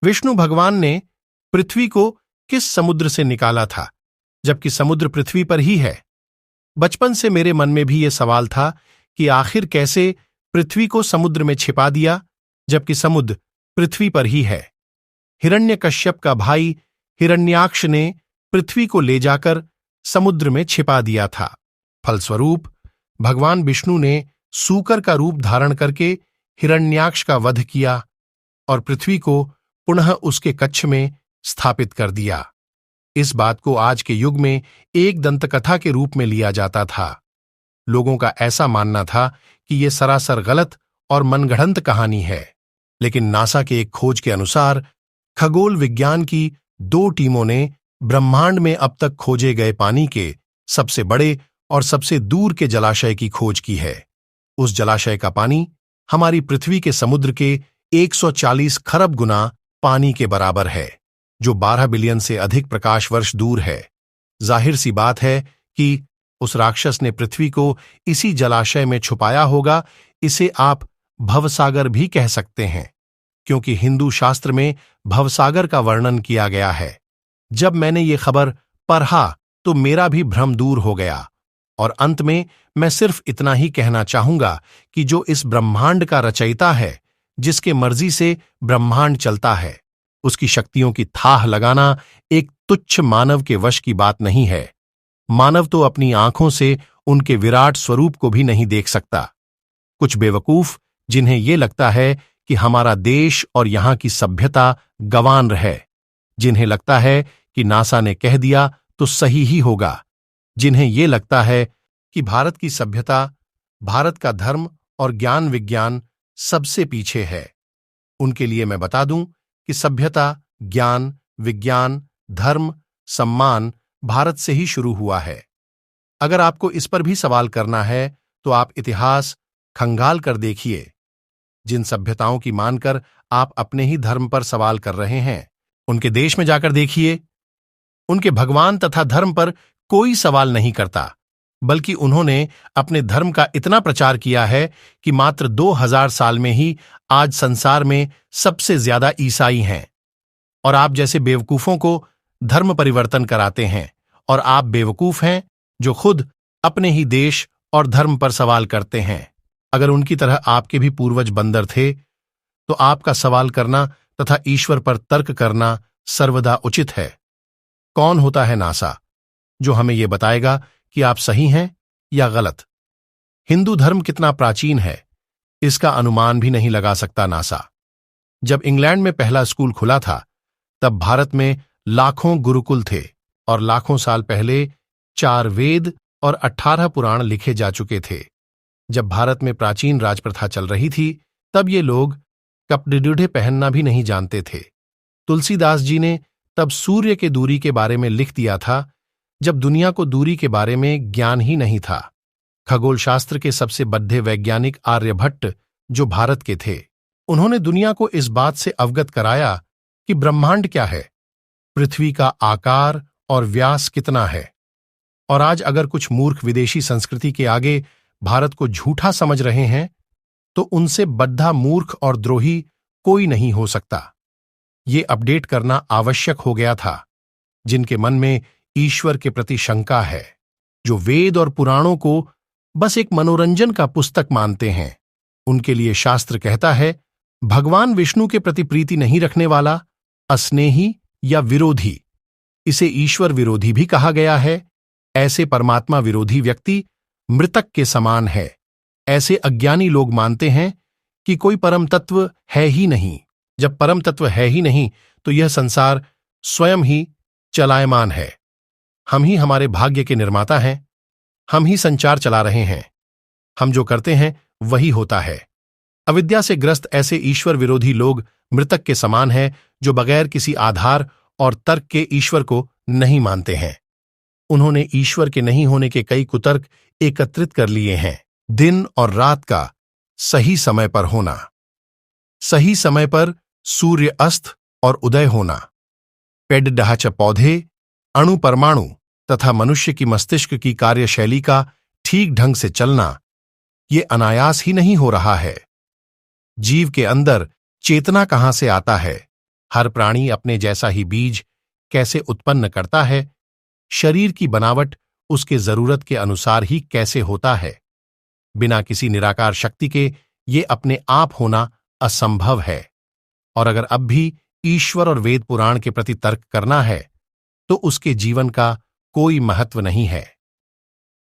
विष्णु भगवान ने पृथ्वी को किस समुद्र से निकाला था, जबकि समुद्र पृथ्वी पर ही है? बचपन से मेरे मन में भी यह सवाल था कि आखिर कैसे पृथ्वी को समुद्र में छिपा दिया, जबकि समुद्र पृथ्वी पर ही है। हिरण्यकश्यप का भाई हिरण्याक्ष ने पृथ्वी को ले जाकर समुद्र में छिपा दिया था। फलस्वरूप भगवान विष्णु ने सूकर का रूप धारण करके हिरण्याक्ष का वध किया और पृथ्वी को पुनः उसके कक्ष में स्थापित कर दिया। इस बात को आज के युग में एक दंतकथा के रूप में लिया जाता था। लोगों का ऐसा मानना था कि यह सरासर गलत और मनगढ़ंत कहानी है, लेकिन नासा के एक खोज के अनुसार खगोल विज्ञान की 2 टीमों ने ब्रह्मांड में अब तक खोजे गए पानी के सबसे बड़े और सबसे दूर के जलाशय की खोज की है। उस जलाशय का पानी हमारी पृथ्वी के समुद्र के 140 खरब गुना पानी के बराबर है, जो 12 बिलियन से अधिक प्रकाश वर्ष दूर है। जाहिर सी बात है कि उस राक्षस ने पृथ्वी को इसी जलाशय में छुपाया होगा। इसे आप भवसागर भी कह सकते हैं, क्योंकि हिंदू शास्त्र में भवसागर का वर्णन किया गया है। जब मैंने ये खबर पढ़ा तो मेरा भी भ्रम दूर हो गया। और अंत में मैं सिर्फ इतना ही कहना चाहूंगा कि जो इस ब्रह्मांड का रचयिता है, जिसके मर्जी से ब्रह्मांड चलता है, उसकी शक्तियों की थाह लगाना एक तुच्छ मानव के वश की बात नहीं है। मानव तो अपनी आंखों से उनके विराट स्वरूप को भी नहीं देख सकता। कुछ बेवकूफ जिन्हें यह लगता है कि हमारा देश और यहां की सभ्यता गंवार है, जिन्हें लगता है कि नासा ने कह दिया तो सही ही होगा, जिन्हें यह लगता है कि भारत की सभ्यता, भारत का धर्म और ज्ञान विज्ञान सबसे पीछे है, उनके लिए मैं बता दूं कि सभ्यता, ज्ञान, विज्ञान, धर्म, सम्मान भारत से ही शुरू हुआ है। अगर आपको इस पर भी सवाल करना है तो आप इतिहास खंगाल कर देखिए। जिन सभ्यताओं की मानकर आप अपने ही धर्म पर सवाल कर रहे हैं, उनके देश में जाकर देखिए। उनके भगवान तथा धर्म पर कोई सवाल नहीं करता, बल्कि उन्होंने अपने धर्म का इतना प्रचार किया है कि मात्र 2000 साल में ही आज संसार में सबसे ज्यादा ईसाई हैं। और आप जैसे बेवकूफों को धर्म परिवर्तन कराते हैं, और आप बेवकूफ हैं जो खुद अपने ही देश और धर्म पर सवाल करते हैं। अगर उनकी तरह आपके भी पूर्वज बंदर थे तो आपका सवाल करना तथा ईश्वर पर तर्क करना सर्वदा उचित है। कौन होता है नासा, जो हमें यह बताएगा कि आप सही हैं या गलत? हिंदू धर्म कितना प्राचीन है, इसका अनुमान भी नहीं लगा सकता नासा। जब इंग्लैंड में पहला स्कूल खुला था, तब भारत में लाखों गुरुकुल थे और लाखों साल पहले 4 वेद और 18 पुराण लिखे जा चुके थे। जब भारत में प्राचीन राजप्रथा चल रही थी, तब ये लोग कपड़े पहनना भी नहीं जानते थे। तुलसीदास जी ने तब सूर्य के दूरी के बारे में लिख दिया था, जब दुनिया को दूरी के बारे में ज्ञान ही नहीं था। खगोल शास्त्र के सबसे बड्ढे वैज्ञानिक आर्यभट्ट, जो भारत के थे, उन्होंने दुनिया को इस बात से अवगत कराया कि ब्रह्मांड क्या है, पृथ्वी का आकार और व्यास कितना है। और आज अगर कुछ मूर्ख विदेशी संस्कृति के आगे भारत को झूठा समझ रहे हैं, तो उनसे बद्धा मूर्ख और द्रोही कोई नहीं हो सकता। ये अपडेट करना आवश्यक हो गया था। जिनके मन में ईश्वर के प्रति शंका है, जो वेद और पुराणों को बस एक मनोरंजन का पुस्तक मानते हैं, उनके लिए शास्त्र कहता है, भगवान विष्णु के प्रति प्रीति नहीं रखने वाला अस्नेही या विरोधी, इसे ईश्वर विरोधी भी कहा गया है। ऐसे परमात्मा विरोधी व्यक्ति मृतक के समान है। ऐसे अज्ञानी लोग मानते हैं कि कोई परम तत्व है ही नहीं। जब परम तत्व है ही नहीं, तो यह संसार स्वयं ही चलायमान है। हम ही हमारे भाग्य के निर्माता हैं, हम ही संचार चला रहे हैं। हम जो करते हैं वही होता है। अविद्या से ग्रस्त ऐसे ईश्वर विरोधी लोग मृतक के समान हैं, जो बगैर किसी आधार और तर्क के ईश्वर को नहीं मानते हैं। उन्होंने ईश्वर के नहीं होने के कई कुतर्क एकत्रित कर लिए हैं। दिन और रात का सही समय पर होना, सही समय पर सूर्य अस्त और उदय होना, पेड़ डहाच पौधे, अणु परमाणु तथा मनुष्य की मस्तिष्क की कार्यशैली का ठीक ढंग से चलना, ये अनायास ही नहीं हो रहा है। जीव के अंदर चेतना कहां से आता है, हर प्राणी अपने जैसा ही बीज कैसे उत्पन्न करता है, शरीर की बनावट उसके जरूरत के अनुसार ही कैसे होता है, बिना किसी निराकार शक्ति के ये अपने आप होना असंभव है। और अगर अब भी ईश्वर और वेद पुराण के प्रति तर्क करना है तो उसके जीवन का कोई महत्व नहीं है।